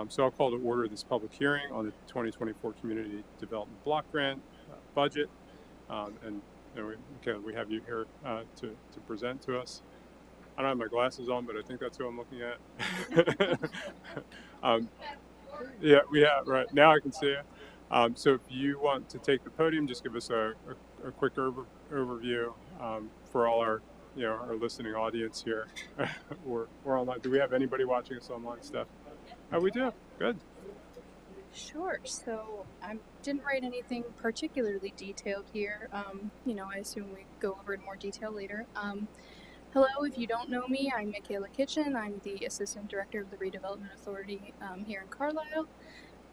So I'll call to order this public hearing on the 2024 Community Development Block Grant budget. And Michaela, we have you here to present to us. I don't have my glasses on, but I think that's who I'm looking at. Yeah, we have, right. Now I can see you. So if you want to take the podium, just give us a quick overview for all our our listening audience here or online. Do we have anybody watching us online, Steph? Oh, we do. Good. Sure. So I didn't write anything particularly detailed here. I assume we go over in more detail later. Hello, if you don't know me, I'm Michaela Kitchen. I'm the Assistant Director of the Redevelopment Authority here in Carlisle.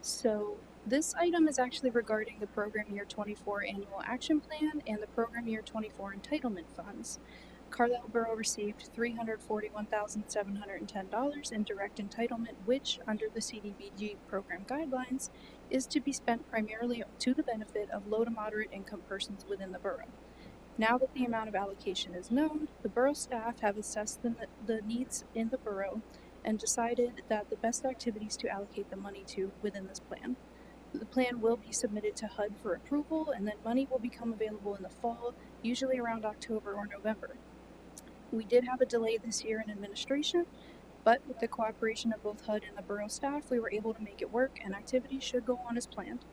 So this item is actually regarding the Program Year 24 Annual Action Plan and the Program Year 24 Entitlement Funds. Carlisle Borough received $341,710 in direct entitlement, which, under the CDBG program guidelines, is to be spent primarily to the benefit of low to moderate income persons within the borough. Now that the amount of allocation is known, the borough staff have assessed the needs in the borough and decided that the best activities to allocate the money to within this plan. The plan will be submitted to HUD for approval, and then money will become available in the fall, usually around October or November. We did have a delay this year in administration, but with the cooperation of both HUD and the borough staff, we were able to make it work, and activities should go on as planned.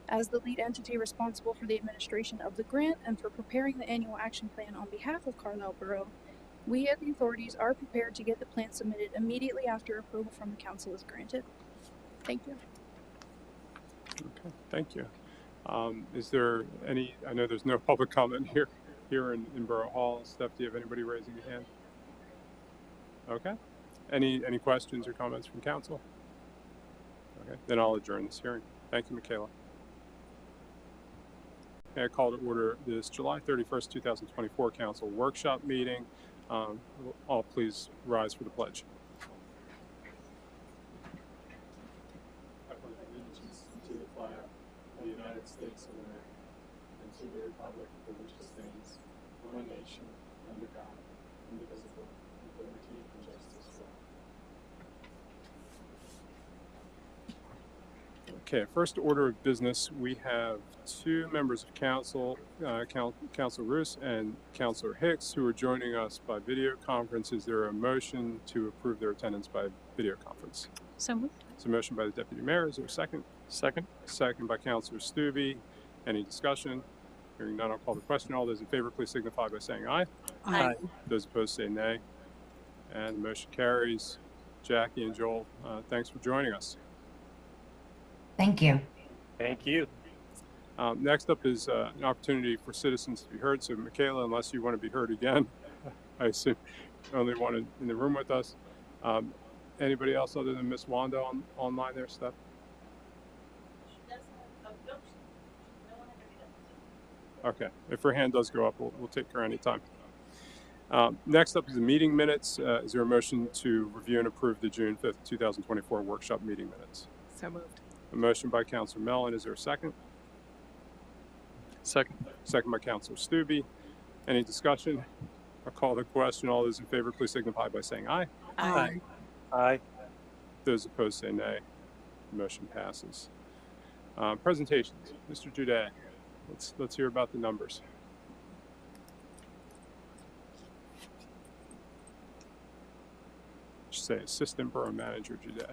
As the lead entity responsible for the administration of the grant and for preparing the annual action plan on behalf of Carlisle Borough, we at the authorities are prepared to get the plan submitted immediately after approval from the council is granted. Thank you. Okay, thank you. Is there any, I know there's no public comment here in Borough Hall. Steph, do you have anybody raising a hand? Okay. Any questions or comments from council? Okay, then I'll adjourn this hearing. Thank you, Michaela. Okay, I call to order this July 31st, 2024 council workshop meeting. All please rise for the pledge. I pledge allegiance to the flag of the United States of America and to the republic for which it stands, one nation, under God, indivisible, with liberty and justice for all. Okay, first order of business, we have two members of council, Councilor Roos and Councilor Hicks, who are joining us by video conference. Is there a motion to approve their attendance by video conference? So moved. It's a motion by the Deputy Mayor. Is there a second? Second. Second by Councilor Stubbe. Any discussion? Hearing none, I'll call the question. All those in favor, please signify by saying aye. Aye. Those opposed say nay. And the motion carries. Jackie and Joel, thanks for joining us. Thank you. Thank you. Next up is an opportunity for citizens to be heard. So, Michaela, unless you want to be heard again, I assume you only one in the room with us. Anybody else other than Miss Wanda online there, Steph? Okay, if her hand does go up, we'll take her anytime. Next up is the meeting minutes. Is there a motion to review and approve the June 5th, 2024 workshop meeting minutes? So moved. A motion by Councilor Mellon. Is there a second? Second. Second by Councilor Stubbe. Any discussion? I'll call the question. All those in favor, please signify by saying aye. Aye. Aye. Those opposed say nay. The motion passes. Presentations. Mr. Jude, let's hear about the numbers. I should say Assistant Borough Manager Jude.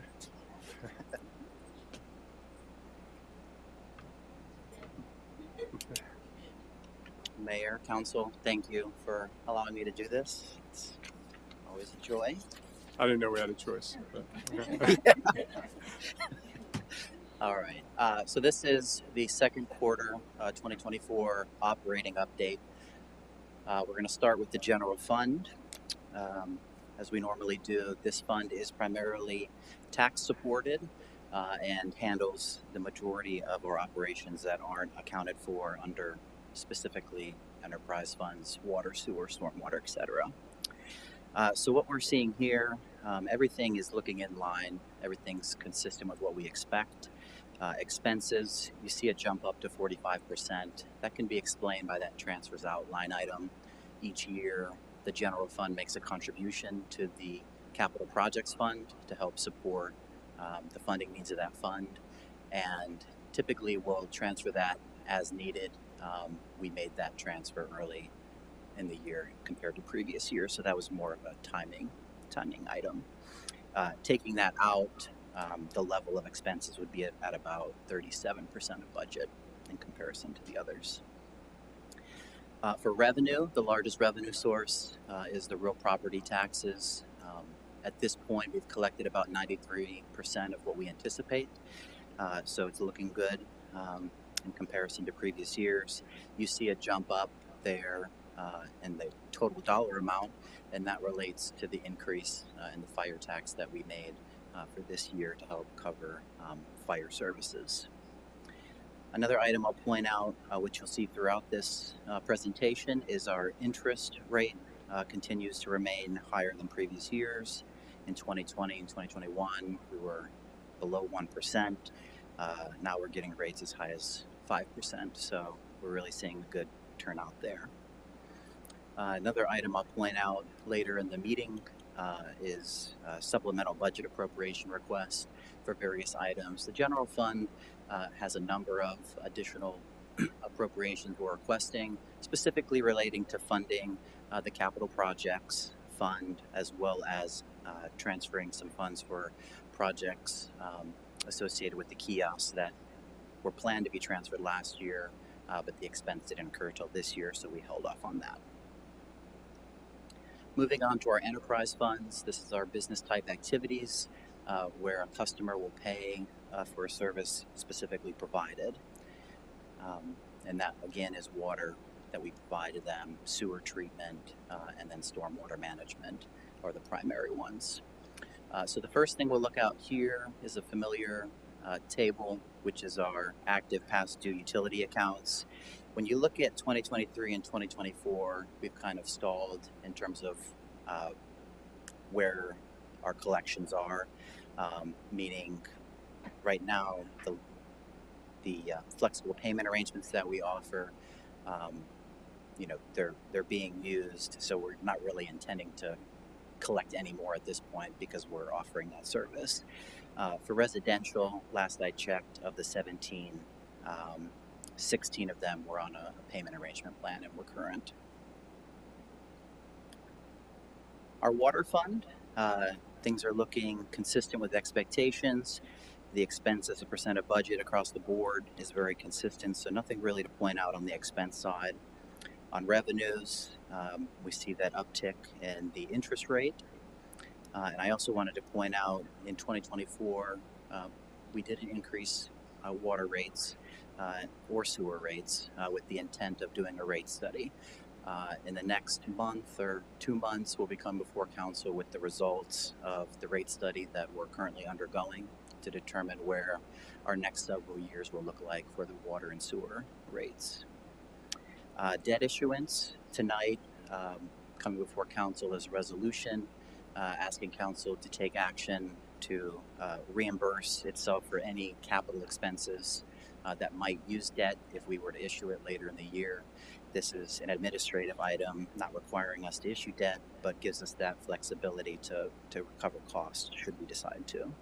Mayor, Council, thank you for allowing me to do this. It's always a joy. I didn't know we had a choice. But, okay. All right. So this is the second quarter 2024 operating update. We're going to start with the general fund. As we normally do, this fund is primarily tax supported and handles the majority of our operations that aren't accounted for under specifically enterprise funds, water, sewer, stormwater, etc. So what we're seeing here, everything is looking in line. Everything's consistent with what we expect. Expenses, you see a jump up to 45%. That can be explained by that transfers out line item. Each year, the general fund makes a contribution to the capital projects fund to help support the funding needs of that fund, and typically we'll transfer that as needed. We made that transfer early in the year compared to previous years, so that was more of a timing item. Taking that out, the level of expenses would be at about 37% of budget in comparison to the others. For revenue, the largest revenue source is the real property taxes. At this point, we've collected about 93% of what we anticipate, so it's looking good in comparison to previous years. You see a jump up there in the total dollar amount, and that relates to the increase in the fire tax that we made for this year to help cover fire services. Another item I'll point out, which you'll see throughout this presentation, is our interest rate continues to remain higher than previous years. In 2020 and 2021, we were below 1%. Now we're getting rates as high as 5%, so we're really seeing a good turnout there. Another item I'll point out later in the meeting is supplemental budget appropriation requests for various items. The general fund has a number of additional appropriations we're requesting, specifically relating to funding the capital projects fund, as well as transferring some funds for projects associated with the kiosks that were planned to be transferred last year, but the expense didn't incur till this year, so we held off on that. Moving on to our enterprise funds, this is our business type activities where a customer will pay for a service specifically provided. And that again is water that we provide to them, sewer treatment, and then stormwater management are the primary ones. So the first thing we'll look out here is a familiar table, which is our active past due utility accounts. When you look at 2023 and 2024, we've kind of stalled in terms of where our collections are, meaning right now the flexible payment arrangements that we offer, they're being used, so we're not really intending to collect any more at this point because we're offering that service. For residential, last I checked, of the 17, 16 of them were on a payment arrangement plan and were current. Our water fund, things are looking consistent with expectations. The expense as a percent of budget across the board is very consistent, so nothing really to point out on the expense side. On revenues, we see that uptick in the interest rate. And I also wanted to point out in 2024, we didn't increase water rates or sewer rates with the intent of doing a rate study. In the next month or 2 months, we'll be coming before council with the results of the rate study that we're currently undergoing to determine where our next several years will look like for the water and sewer rates. Debt issuance tonight, coming before council is a resolution asking council to take action to reimburse itself for any capital expenses that might use debt if we were to issue it later in the year. This is an administrative item, not requiring us to issue debt, but gives us that flexibility to recover costs should we decide to.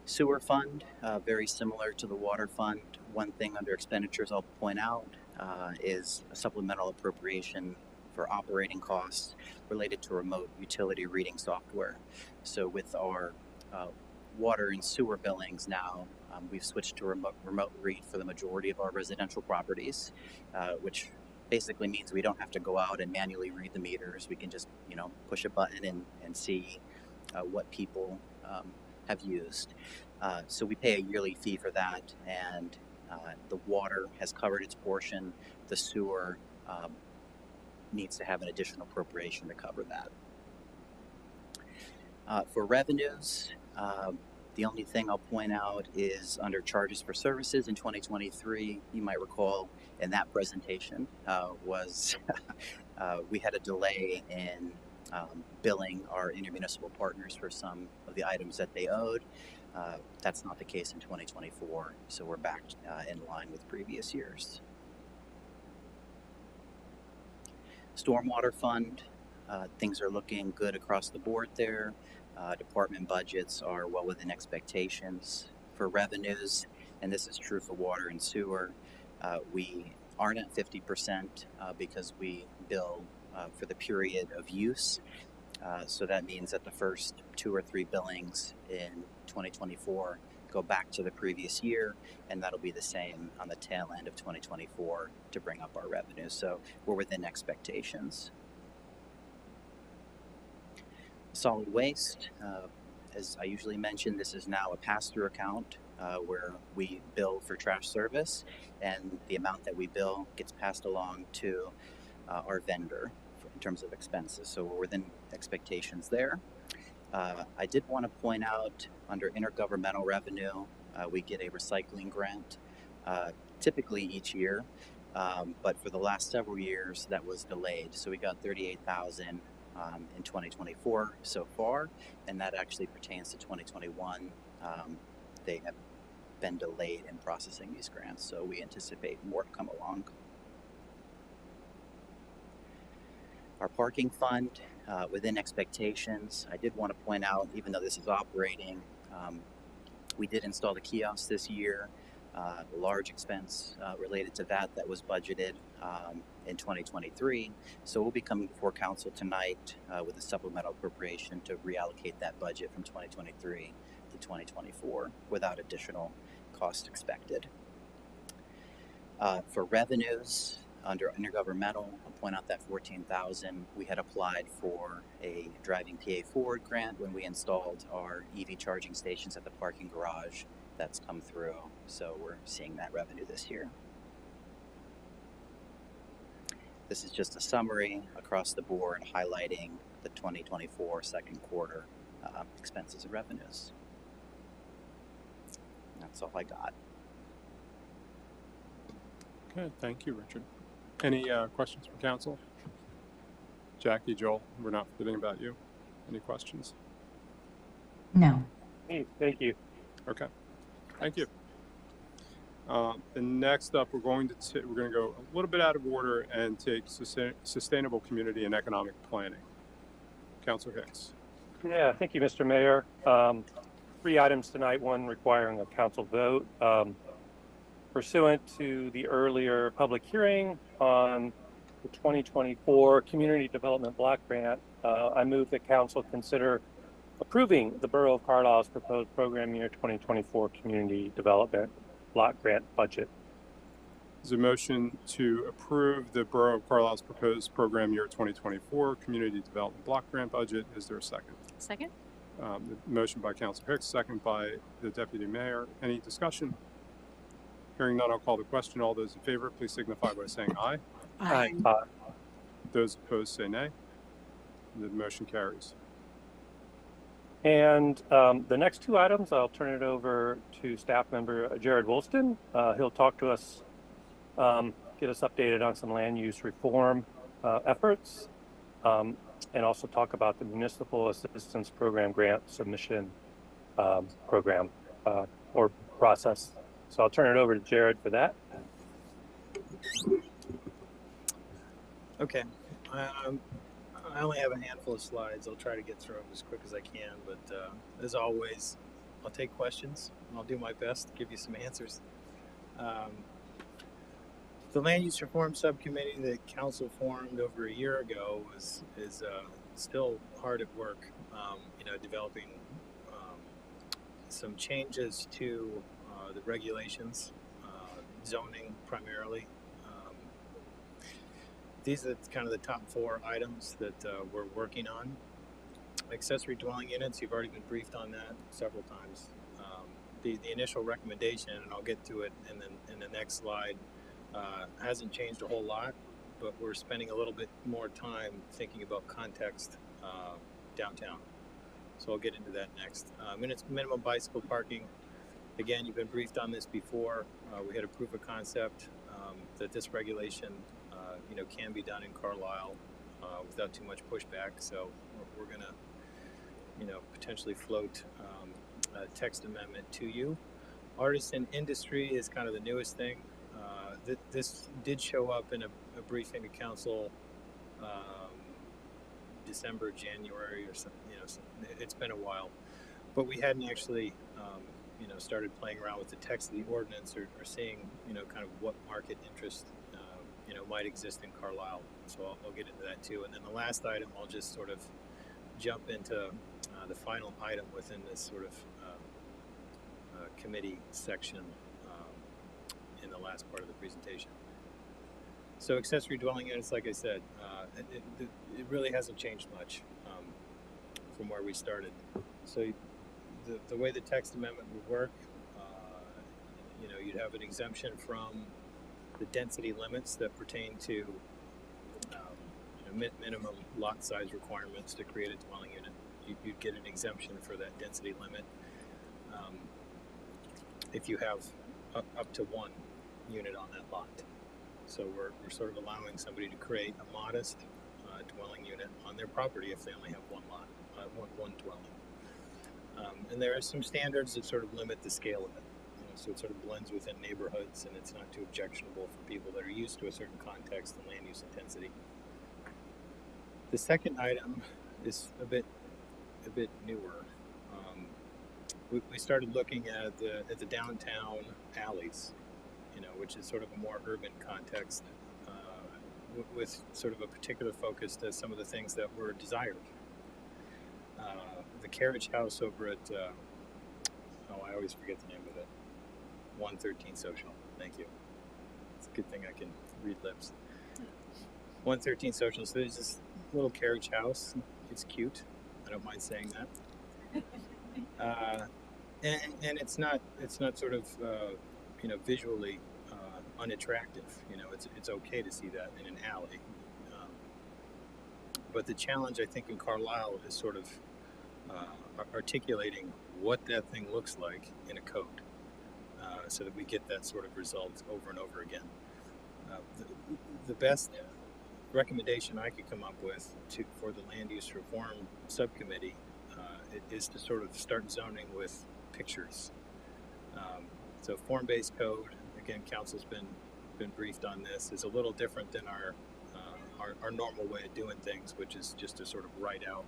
Sewer fund, very similar to the water fund. One thing under expenditures I'll point out is a supplemental appropriation for operating costs related to remote utility reading software. So with our water and sewer billings now, we've switched to remote read for the majority of our residential properties, which basically means we don't have to go out and manually read the meters. We can just, push a button and see what people have used. So we pay a yearly fee for that, and the water has covered its portion. The sewer needs to have an additional appropriation to cover that. For revenues, the only thing I'll point out is under charges for services in 2023, you might recall in that presentation was we had a delay in billing our intermunicipal partners for some of the items that they owed. That's not the case in 2024, so we're back in line with previous years. Stormwater fund, things are looking good across the board there. department budgets are well within expectations. For revenues, and this is true for water and sewer, we aren't at 50% because we bill for the period of use. So that means that the first 2 or 3 billings in 2024 go back to the previous year, and that'll be the same on the tail end of 2024 to bring up our revenue. So we're within expectations. Solid waste, as I usually mention, this is now a pass-through account where we bill for trash service, and the amount that we bill gets passed along to our vendor in terms of expenses. So we're within expectations there. I did want to point out under intergovernmental revenue, we get a recycling grant typically each year, but for the last several years that was delayed. So we got $38,000 in 2024 so far, and that actually pertains to 2021. They have been delayed in processing these grants, so we anticipate more to come along. Our parking fund, within expectations. I did want to point out, even though this is operating, we did install the kiosks this year. A large expense related to that was budgeted in 2023. So we'll be coming before council tonight with a supplemental appropriation to reallocate that budget from 2023 to 2024 without additional cost expected. For revenues, under intergovernmental, I'll point out that $14,000 we had applied for a Driving PA Forward grant when we installed our EV charging stations at the parking garage. That's come through, so we're seeing that revenue this year. This is just a summary across the board highlighting the 2024 second quarter expenses and revenues. That's all I got. Okay, thank you, Richard. Any questions from council? Jackie, Joel, we're not forgetting about you. Any questions? No. Hey, thank you. Okay, thank you. And next up, we're going to go a little bit out of order and take sustainable community and economic planning. Councilor Hicks. Yeah, thank you, Mr. Mayor. 3 items tonight, one requiring a council vote. Pursuant to the earlier public hearing on the 2024 Community Development Block Grant, I move that council consider approving the Borough of Carlisle's proposed program year 2024 Community Development Block Grant budget. Is a motion to approve the Borough of Carlisle's proposed program year 2024 Community Development Block Grant budget. Is there a second? Second? The motion by Councilor Hicks, second by the Deputy Mayor. Any discussion? Hearing none, I'll call the question. All those in favor, please signify by saying aye. Aye. Those opposed say nay. The motion carries. And the next 2 items, I'll turn it over to staff member Jared Woolston. He'll talk to us, get us updated on some land use reform efforts, and also talk about the Municipal Assistance Program grant submission program or process. So I'll turn it over to Jared for that. Okay. I only have a handful of slides. I'll try to get through them as quick as I can, but as always, I'll take questions and I'll do my best to give you some answers. The Land Use Reform Subcommittee that Council formed over a year ago is still hard at work, developing some changes to the regulations, zoning primarily. These are kind of the top 4 items that we're working on. Accessory dwelling units, you've already been briefed on that several times. The initial recommendation, and I'll get to it in the next slide, hasn't changed a whole lot, but we're spending a little bit more time thinking about context downtown. So I'll get into that next. Minimum bicycle parking. Again, you've been briefed on this before. We had a proof of concept that this regulation can be done in Carlisle without too much pushback. So we're going to, potentially float a text amendment to you. Artisan industry is kind of the newest thing. This did show up in a briefing to council December, January, or something. It's been a while, but we hadn't actually, started playing around with the text of the ordinance or seeing, kind of what market interest, might exist in Carlisle. So I'll get into that too. And then the last item, I'll just sort of jump into the final item within this sort of committee section in the last part of the presentation. So accessory dwelling units, like I said, it really hasn't changed much from where we started. So the way the text amendment would work, you'd have an exemption from the density limits that pertain to minimum lot size requirements to create a dwelling unit. You'd get an exemption for that density limit if you have up to one unit on that lot. So we're sort of allowing somebody to create a modest dwelling unit on their property if they only have one lot, one dwelling. And there are some standards that sort of limit the scale of it. So it sort of blends within neighborhoods, and it's not too objectionable for people that are used to a certain context and land use intensity. The second item is a bit newer. We started looking at the downtown alleys, which is sort of a more urban context, with sort of a particular focus to some of the things that were desired. The carriage house over at, I always forget the name of it, 113 Social. Thank you. It's a good thing I can read lips. 113 Social. So there's this little carriage house. It's cute. I don't mind saying that. And it's not sort of visually unattractive. It's okay to see that in an alley. But the challenge, I think, in Carlisle is sort of articulating what that thing looks like in a code, so that we get that sort of result over and over again. The best recommendation I could come up with for the land use reform subcommittee is to sort of start zoning with pictures. So form-based code, again, council's been briefed on this, is a little different than our normal way of doing things, which is just to sort of write out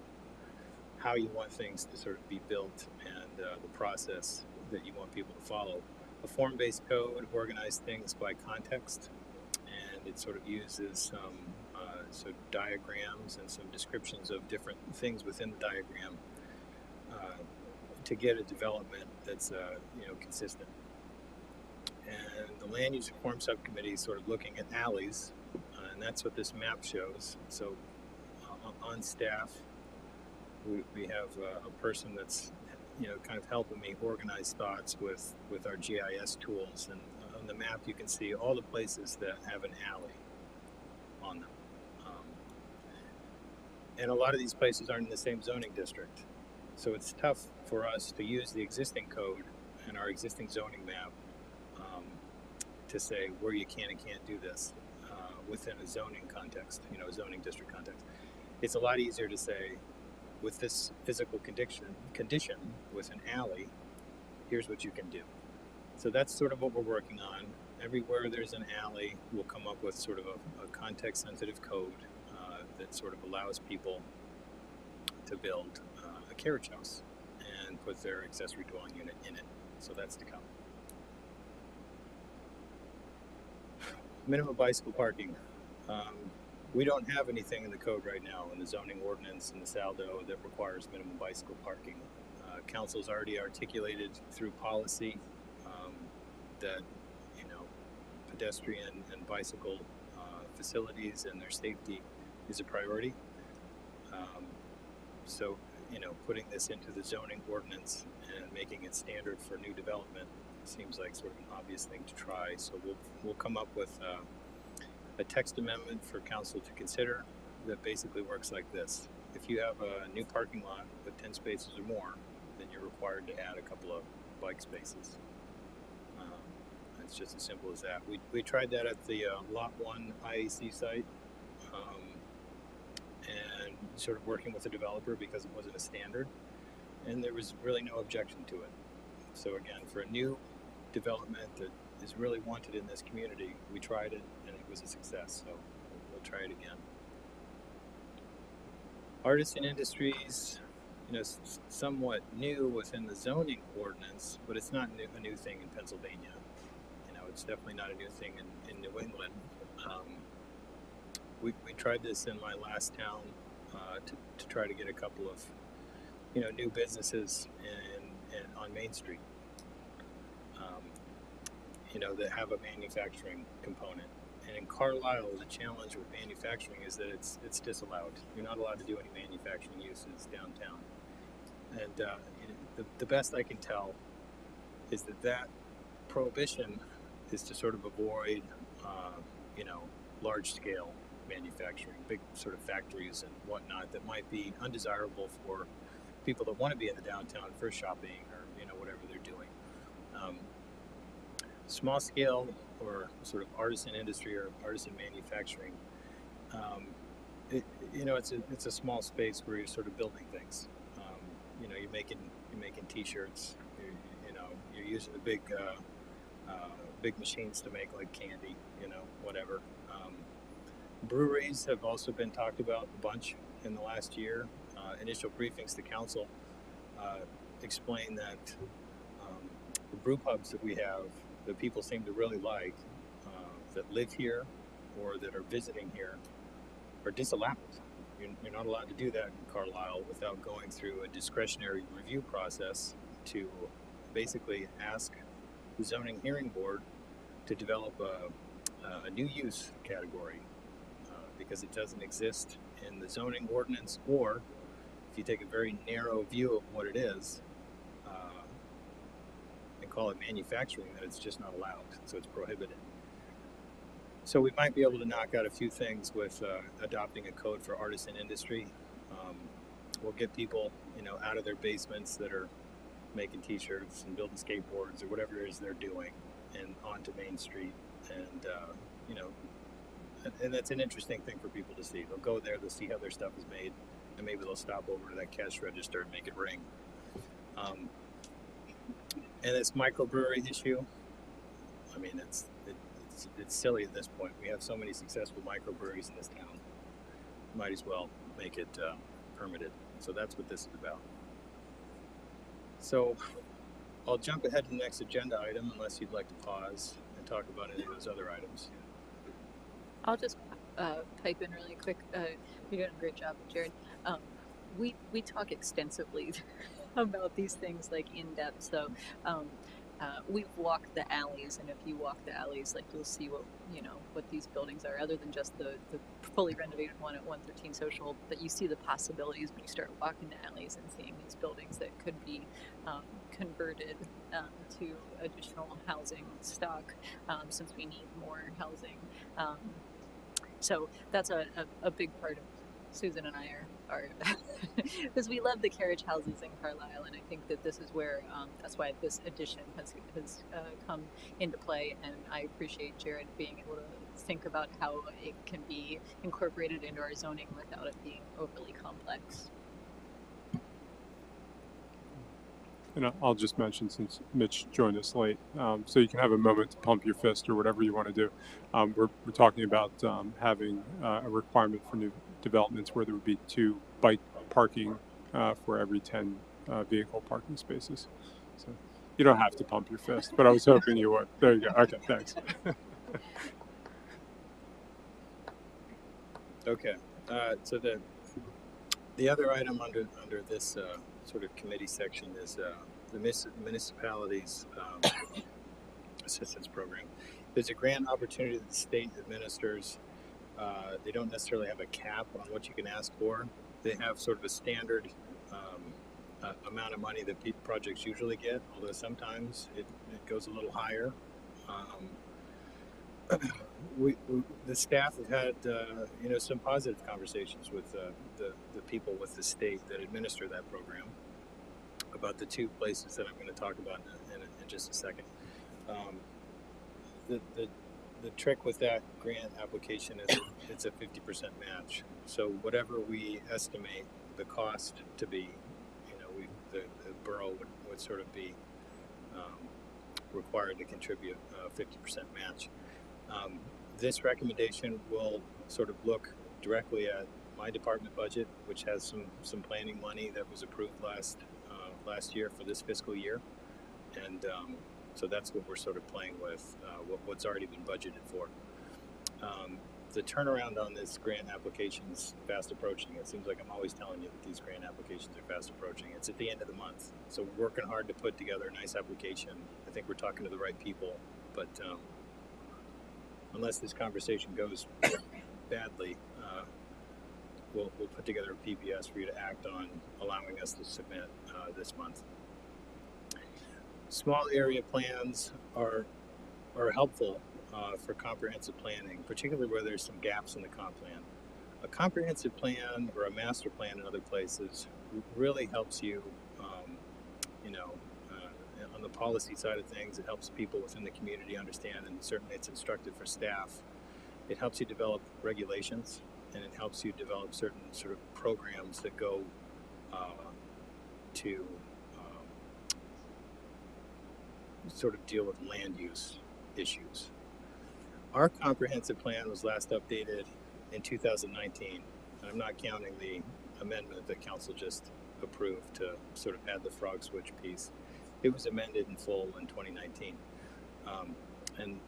how you want things to sort of be built and the process that you want people to follow. A form-based code organizes things by context, and it sort of uses some diagrams and some descriptions of different things within the diagram to get a development that's consistent. And the land use reform subcommittee is sort of looking at alleys, and that's what this map shows. So on staff, we have a person that's kind of helping me organize thoughts with our GIS tools. And on the map, you can see all the places that have an alley on them. And a lot of these places aren't in the same zoning district. So it's tough for us to use the existing code and our existing zoning map to say where you can and can't do this within a zoning context, a zoning district context. It's a lot easier to say, with this physical condition with an alley, here's what you can do. So that's sort of what we're working on. Everywhere there's an alley, we'll come up with sort of a context-sensitive code that sort of allows people to build a carriage house and put their accessory dwelling unit in it. So that's to come. Minimum bicycle parking. We don't have anything in the code right now in the zoning ordinance and the SALDO that requires minimum bicycle parking. Council's already articulated through policy that pedestrian and bicycle facilities and their safety is a priority. So putting this into the zoning ordinance and making it standard for new development seems like sort of an obvious thing to try. So we'll come up with a text amendment for council to consider that basically works like this. If you have a new parking lot with 10 spaces or more, then you're required to add a couple of bike spaces. It's just as simple as that. We tried that at the Lot 1 IAC site, and sort of working with the developer because it wasn't a standard, and there was really no objection to it. So again, for a new development that is really wanted in this community, we tried it and it was a success, so we'll try it again. Artisan industries, somewhat new within the zoning ordinance, but it's not a new thing in Pennsylvania. It's definitely not a new thing in New England. We tried this in my last town to try to get a couple of new businesses on Main Street. That have a manufacturing component. And in Carlisle, the challenge with manufacturing is that it's disallowed. You're not allowed to do any manufacturing uses downtown. And the best I can tell is that prohibition is to sort of avoid, large scale manufacturing, big sort of factories and whatnot that might be undesirable for people that want to be in the downtown for shopping or whatever they're doing. Small scale or sort of artisan industry or artisan manufacturing, it's a small space where you're sort of building things. You're making T-shirts. You're using the big machines to make like candy. Whatever. Breweries have also been talked about a bunch in the last year. Initial briefings to council explain that the brew pubs that we have that people seem to really like, that live here or that are visiting here, are disallowed. You're not allowed to do that in Carlisle without going through a discretionary review process to basically ask the zoning hearing board to develop a new use category because it doesn't exist in the zoning ordinance, or if you take a very narrow view of what it is and call it manufacturing, then it's just not allowed, so it's prohibited. So we might be able to knock out a few things with adopting a code for artisan industry. We'll get people, out of their basements that are making T-shirts and building skateboards or whatever it is they're doing, and onto Main Street. And and that's an interesting thing for people to see. They'll go there, they'll see how their stuff is made, and maybe they'll stop over to that cash register and make it ring. And this microbrewery issue, I mean, it's silly at this point. We have so many successful microbreweries in this town. Might as well make it permitted. So that's what this is about. So I'll jump ahead to the next agenda item unless you'd like to pause and talk about any of those other items. I'll just pipe in really quick. You're doing a great job, Jared. We talk extensively about these things, like in depth. So we've walked the alleys, and if you walk the alleys, like, you'll see what these buildings are, other than just the fully renovated one at 113 Social. But you see the possibilities when you start walking the alleys and seeing these buildings that could be converted to additional housing stock, since we need more housing. So that's a big part of Susan and I are because we love the carriage houses in Carlisle, and I think that this is where that's why this addition has come into play. And I appreciate Jared being able to think about how it can be incorporated into our zoning without it being overly complex. And I'll just mention, since Mitch joined us late, so you can have a moment to pump your fist or whatever you want to do. We're talking about having a requirement for new developments where there would be 2 bike parking for every 10 vehicle parking spaces. So you don't have to pump your fist, but I was hoping you would. There you go. Okay, thanks. Okay. So the other item under this sort of committee section is the municipalities assistance program. There's a grant opportunity that the state administers. They don't necessarily have a cap on what you can ask for. They have sort of a standard amount of money that projects usually get, although sometimes it goes a little higher. The staff have had some positive conversations with the people with the state that administer that program about the 2 places that I'm going to talk about in just a second. The trick with that grant application is it's a 50% match. So whatever we estimate the cost to be, the borough would sort of be required to contribute a 50% match. This recommendation will sort of look directly at my department budget, which has some planning money that was approved last year for this fiscal year, and so that's what we're sort of playing with, what's already been budgeted for. The turnaround on this grant application is fast approaching. It seems like I'm always telling you that these grant applications are fast approaching. It's at the end of the month, so we're working hard to put together a nice application. I think we're talking to the right people, but unless this conversation goes badly, we'll put together a PBS for you to act on, allowing us to submit this month. Small area plans are helpful for comprehensive planning, particularly where there's some gaps in the comp plan. A comprehensive plan or a master plan in other places really helps you, on the policy side of things. It helps people within the community understand, and certainly it's instructive for staff. It helps you develop regulations, and it helps you develop certain sort of programs that go to sort of deal with land use issues. Our comprehensive plan was last updated in 2019. I'm not counting the amendment that council just approved to sort of add the frog switch piece. It was amended in full in 2019. And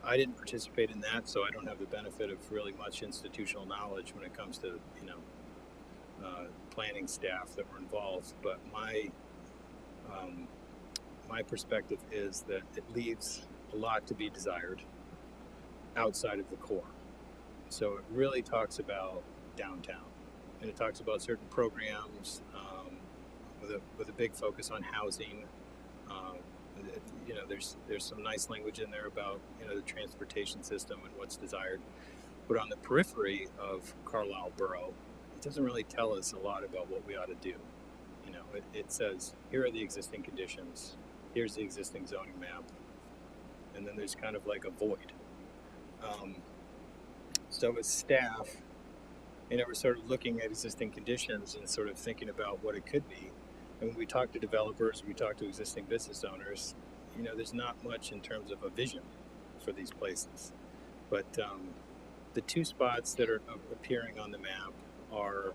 I didn't participate in that, so I don't have the benefit of really much institutional knowledge when it comes to planning staff that were involved. But my perspective is that it leaves a lot to be desired outside of the core. So it really talks about downtown, and it talks about certain programs with a big focus on housing. There's some nice language in there about the transportation system and what's desired. But on the periphery of Carlisle Borough, it doesn't really tell us a lot about what we ought to do. It says, here are the existing conditions, here's the existing zoning map, and then there's kind of like a void. So as staff, we're sort of looking at existing conditions and sort of thinking about what it could be. And when we talk to developers, we talk to existing business owners, there's not much in terms of a vision for these places. But the two spots that are appearing on the map are,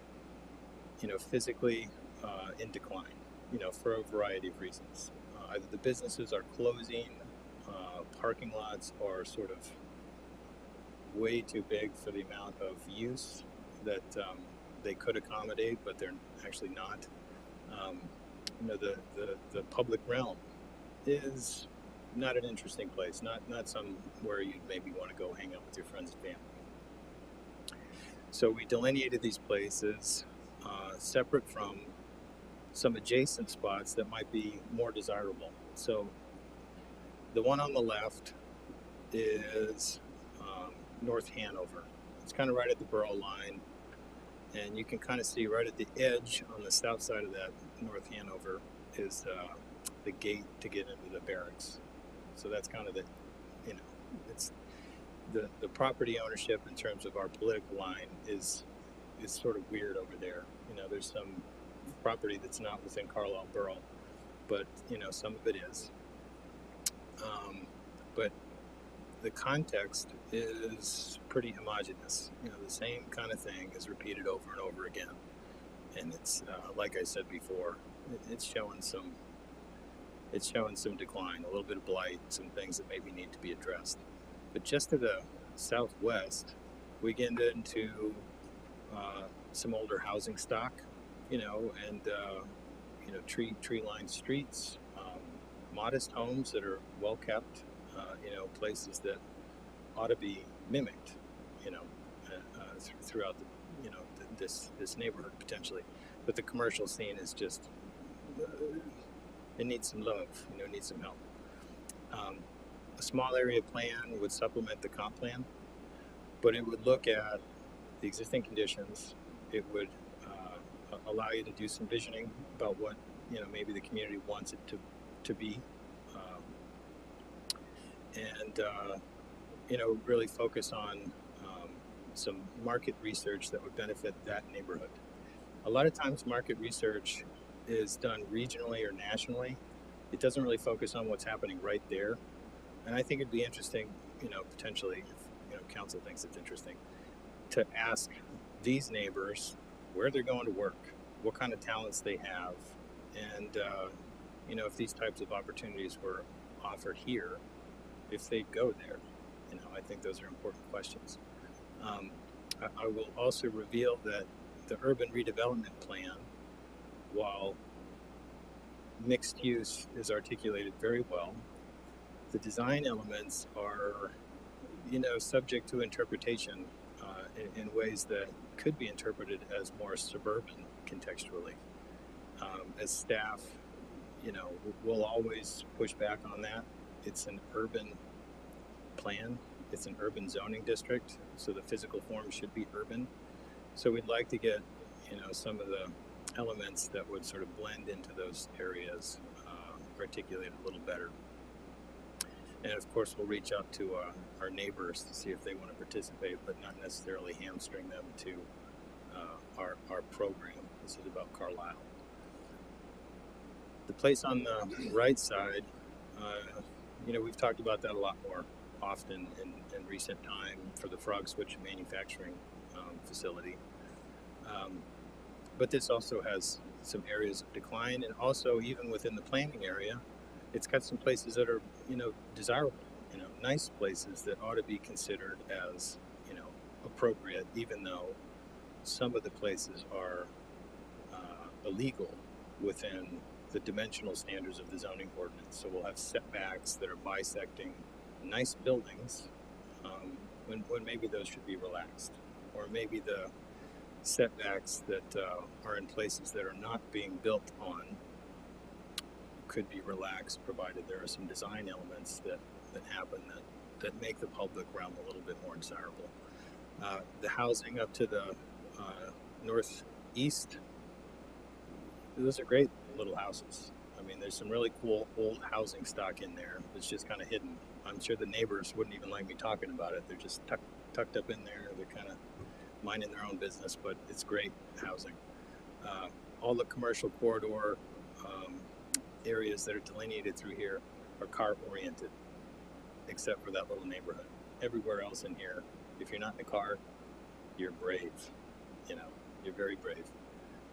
physically in decline, for a variety of reasons. Either the businesses are closing, parking lots are sort of way too big for the amount of use that they could accommodate, but they're actually not. The public realm is not an interesting place, not somewhere you'd maybe want to go hang out with your friends and family. So we delineated these places separate from some adjacent spots that might be more desirable. So the one on the left is North Hanover. It's kind of right at the borough line, and you can kind of see right at the edge on the south side of that North Hanover is the gate to get into the barracks. So that's kind of it's the property ownership in terms of our political line is sort of weird over there. There's some property that's not within Carlisle Borough, but some of it is. But the context is pretty homogeneous. The same kind of thing is repeated over and over again, and it's like I said before, it's showing some decline, a little bit of blight, some things that maybe need to be addressed. But just to the southwest, we get into some older housing stock, and tree-lined streets, modest homes that are well kept, places that ought to be mimicked, throughout this neighborhood potentially. But the commercial scene is just it needs some love, it needs some help. A small area plan would supplement the comp plan, but it would look at the existing conditions. It would allow you to do some visioning about what maybe the community wants it to be, and really focus on some market research that would benefit that neighborhood. A lot of times market research is done regionally or nationally. It doesn't really focus on what's happening right there. And I think it'd be interesting, potentially, if council thinks it's interesting, to ask these neighbors where they're going to work, what kind of talents they have, and if these types of opportunities were offered here, if they'd go there. I think those are important questions. I will also reveal that the urban redevelopment plan, while mixed use is articulated very well, the design elements are, subject to interpretation in ways that could be interpreted as more suburban contextually. As staff, we'll always push back on that. It's an urban plan. It's an urban zoning district, so the physical form should be urban. So we'd like to get, some of the elements that would sort of blend into those areas articulated a little better. And of course, we'll reach out to our neighbors to see if they want to participate, but not necessarily hamstring them to our program. This is about Carlisle. The place on the right side, we've talked about that a lot more often in recent time for the Frog Switch manufacturing facility. But this also has some areas of decline, and also even within the planning area, it's got some places that are, desirable, nice places that ought to be considered as, appropriate, even though some of the places are illegal within the dimensional standards of the zoning ordinance. So we'll have setbacks that are bisecting nice buildings when maybe those should be relaxed, or maybe the setbacks that are in places that are not being built on could be relaxed, provided there are some design elements that happen that make the public realm a little bit more desirable. The housing up to the northeast, those are great little houses. I mean, there's some really cool old housing stock in there that's just kind of hidden. I'm sure the neighbors wouldn't even like me talking about it. They're just tucked up in there. They're kind of minding their own business, but it's great housing. All the commercial corridor areas that are delineated through here are car oriented, except for that little neighborhood. Everywhere else in here, if you're not in a car, you're brave. You're very brave.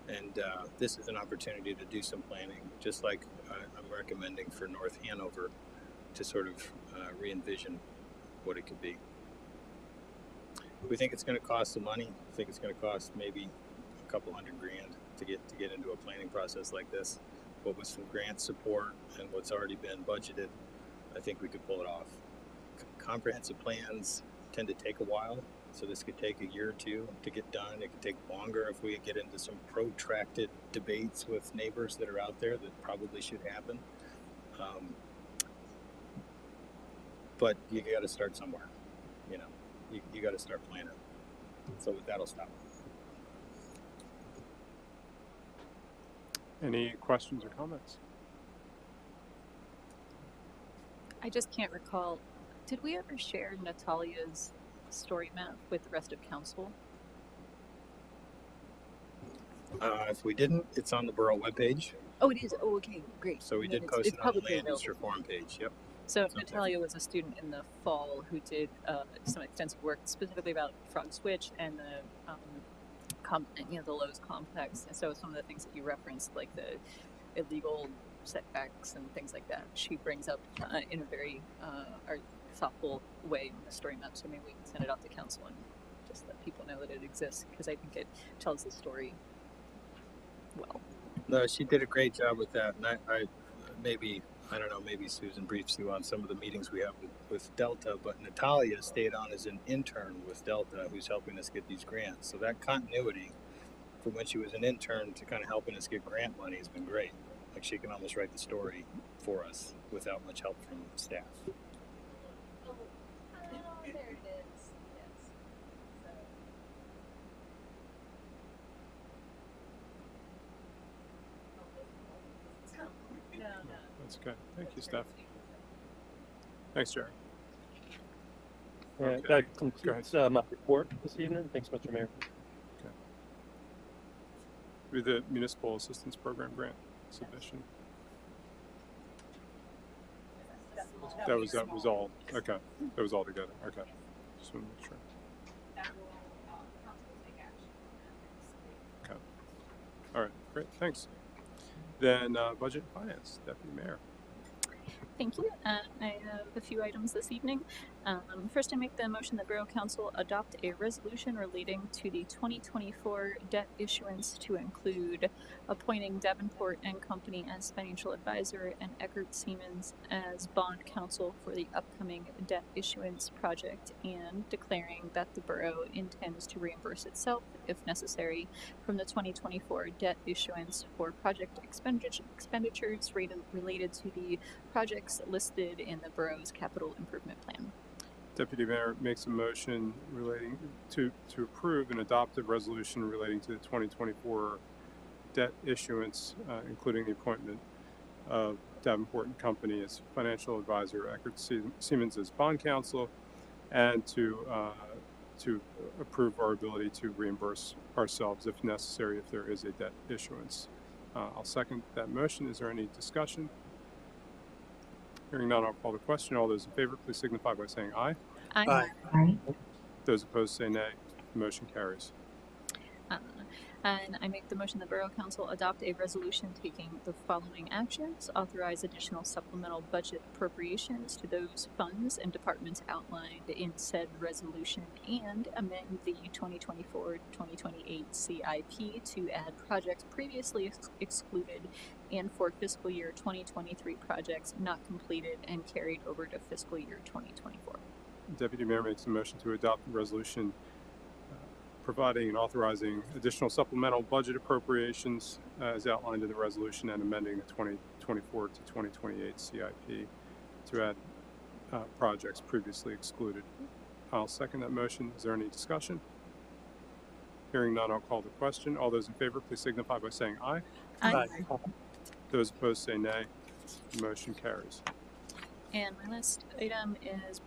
And this is an opportunity to do some planning, just like I'm recommending for North Hanover, to sort of re-envision what it could be. We think it's going to cost some money. I think it's going to cost maybe a couple $100,000 to get into a planning process like this. But with some grant support and what's already been budgeted, I think we could pull it off. Comprehensive plans tend to take a while, so this could take a year or two to get done. It could take longer if we get into some protracted debates with neighbors that are out there that probably should happen. But you got to start somewhere. You got to start planning. So with that, I'll stop. Any questions or comments? I just can't recall. Did we ever share Natalia's story map with the rest of council? If we didn't, it's on the borough webpage. Oh, it is. Oh, okay, great. So we Then did post it's it on the publicly land use available. reform page. Yep. So okay. Natalia was a student in the fall who did some extensive work specifically about Frog Switch and the the Lowe's complex. And so some of the things that you referenced, like the illegal setbacks and things like that, she brings up in a very thoughtful way in the story map. So maybe we can send it out to council and just let people know that it exists, because I think it tells the story well. No, she did a great job with that, and I don't know, maybe Susan briefs you on some of the meetings we have with Delta, but Natalia stayed on as an intern with Delta, who's helping us get these grants. So that continuity from when she was an intern to kind of helping us get grant money has been great. Like, she can almost write the story for us without much help from staff. Oh, there it is. Yes. No. That's good. Thank you, Steph. Thanks, Jerry. And Okay. that concludes my report this evening. Thanks, Mr. Mayor. With the Municipal Assistance Program grant submission. That was all. Okay. That was all together. Okay. Just want to make sure. Great, thanks. Then Budget and Finance, Deputy Mayor. Thank you. I have a few items this evening. First, I make the motion that Borough Council adopt a resolution relating to the 2024 debt issuance to include appointing Davenport and Company as financial advisor and Eckert Siemens as bond counsel for the upcoming debt issuance project, and declaring that the borough intends to reimburse itself, if necessary, from the 2024 debt issuance for project expenditures related to the projects listed in the borough's capital improvement plan. Deputy Mayor makes a motion relating to approve and adopt a resolution relating to the 2024 debt issuance, including the appointment of Davenport and Company as financial advisor, Eckert Siemens as bond counsel, and to approve our ability to reimburse ourselves if necessary if there is a debt issuance. I'll second that motion. Is there any discussion? Hearing none, I'll call the question. All those in favor, please signify by saying aye. Aye. Aye. Those opposed say nay. The motion carries. And I make the motion that Borough Council adopt a resolution taking the following actions: authorize additional supplemental budget appropriations to those funds and departments outlined in said resolution, and amend the 2024-2028 CIP to add projects previously excluded and for fiscal year 2023 projects not completed and carried over to fiscal year 2024. Deputy Mayor makes a motion to adopt the resolution providing and authorizing additional supplemental budget appropriations as outlined in the resolution, and amending the 2024 to 2028 CIP to add projects previously excluded. I'll second that motion. Is there any discussion? Hearing none, I'll call the question. All those in favor, please signify by saying aye. Aye. Those opposed say nay. The motion carries. And my last item is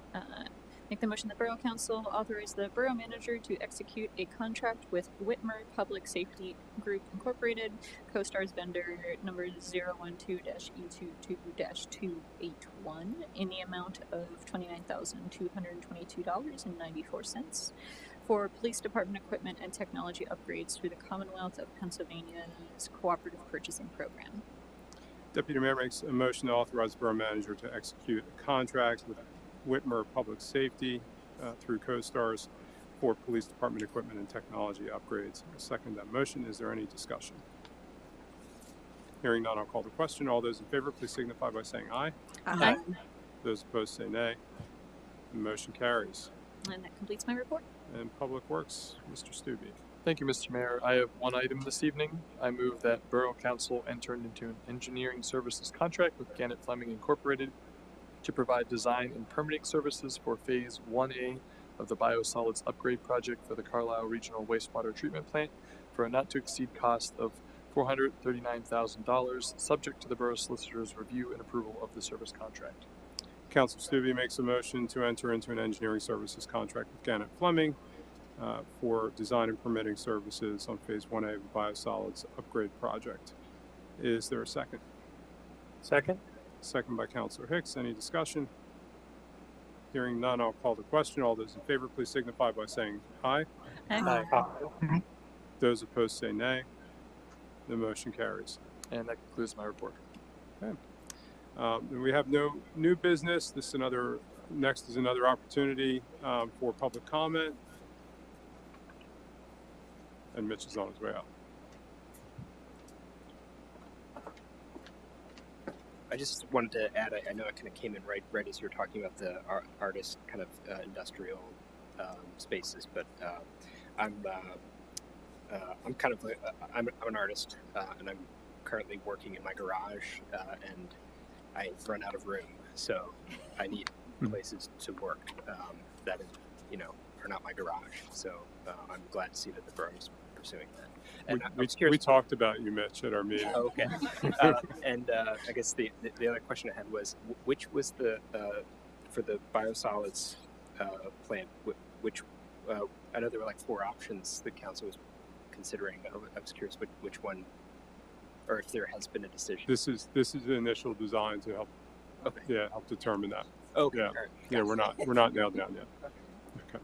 make the motion that Borough Council authorize the Borough Manager to execute a contract with Whitmer Public Safety Group Incorporated, CoStar's vendor number 012-E22-281, in the amount of $29,222.94 for police department equipment and technology upgrades through the Commonwealth of Pennsylvania's Cooperative Purchasing Program. Deputy Mayor makes a motion to authorize the Borough Manager to execute a contract with Whitmer Public Safety through CoStars for police department equipment and technology upgrades. I second that motion. Is there any discussion? Hearing none, I'll call the question. All those in favor, please signify by saying aye. Aye. Those opposed say nay. The motion carries. And that completes my report. And Public Works, Mr. Stubbe. Thank you, Mr. Mayor. I have one item this evening. I move that Borough Council enter into an engineering services contract with Gannett Fleming Incorporated to provide design and permitting services for Phase 1A of the Biosolids Upgrade Project for the Carlisle Regional Wastewater Treatment Plant for a not-to-exceed cost of $439,000, subject to the Borough Solicitor's review and approval of the service contract. Council Stubbe makes a motion to enter into an engineering services contract with Gannett Fleming for design and permitting services on Phase 1A of the Biosolids Upgrade Project. Is there a second? Second? Second by Councilor Hicks. Any discussion? Hearing none, I'll call the question. All those in favor, please signify by saying aye. Aye. Those opposed say nay. The motion carries. And that concludes my report. And we have no new business. Next is another opportunity for public comment. And Mitch is on his way out. I just wanted to add, I know it kind of came in right as you were talking about the artist kind of industrial spaces, but I'm kind of I'm an artist, and I'm currently working in my garage, and I've run out of room, so I need places to work that are not my garage. So I'm glad to see that the borough is pursuing that. And We talked about you, Mitch, at our meeting. Oh, okay. And I guess the other question I had was, which was the for the biosolids plant? Which I know there were like 4 options the council was considering. I was curious which one, or if there has been a decision. This is the initial design to help. Okay. Yeah, help determine that. Okay. Yeah. All right. Yeah, we're not nailed down yet. Okay.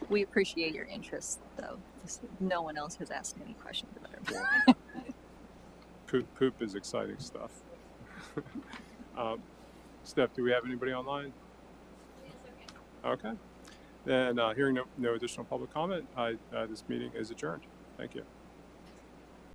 We appreciate your interest, though. No one else has asked any questions about it. Poop is exciting stuff. Steph, do we have anybody online? Okay. Then hearing no additional public comment, this meeting is adjourned. Thank you.